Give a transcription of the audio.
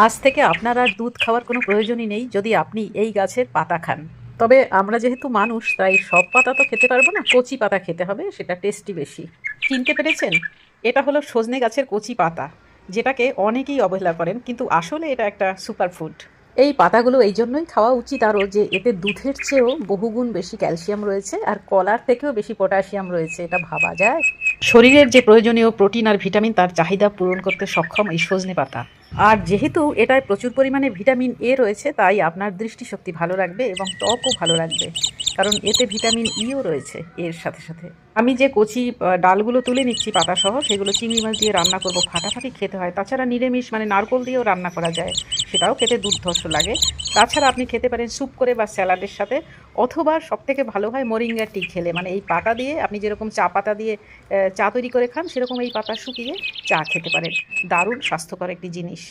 আজ থেকে আপনার আর দুধ খাওয়ার কোনো প্রয়োজনই নেই যদি আপনি এই গাছের পাতা খান। তবে আমরা যেহেতু মানুষ তাই সব পাতা তো খেতে পারবো না, কচি পাতা খেতে হবে, সেটা টেস্টি বেশি। চিনতে পেরেছেন? এটা হলো সজনে গাছের কচি পাতা, যেটাকে অনেকেই অবহেলা করেন, কিন্তু আসলে এটা একটা সুপারফুড। এই পাতাগুলো এই জন্যই খাওয়া উচিত আরও যে এতে দুধের চেয়েও বহুগুণ বেশি ক্যালসিয়াম রয়েছে, আর কলার থেকেও বেশি পটাশিয়াম রয়েছে, এটা ভাবা যায়। শরীরের যে প্রয়োজনীয় প্রোটিন আর ভিটামিন তার চাহিদা পূরণ করতে সক্ষম এই সজনে পাতা। আর যেহেতু এটায় প্রচুর পরিমাণে ভিটামিন এ রয়েছে, তাই আপনার দৃষ্টিশক্তি ভালো রাখবে এবং ত্বকও ভালো রাখবে, কারণ এতে ভিটামিন ইও রয়েছে এর সাথে সাথে। আমি যে কচি ডালগুলো তুলে নিচ্ছি পাতাসহ, সেগুলো চিংড়ি মাছ দিয়ে রান্না করব, ফাটাফাটি খেতে হয়। তাছাড়া নিরামিষ মানে নারকোল দিয়েও রান্না করা যায়, সেটাও খেতে দুর্ধর্ষ লাগে। তাছাড়া আপনি খেতে পারেন স্যুপ করে বা স্যালাডের সাথে, অথবা সবথেকে ভালো হয় মোরিঙ্গা টি খেলে। মানে এই পাতা দিয়ে আপনি যেরকম চা পাতা দিয়ে চা তৈরি করে খান, সেরকম এই পাতা শুকিয়ে চা খেতে পারেন। দারুণ স্বাস্থ্যকর একটি জিনিস।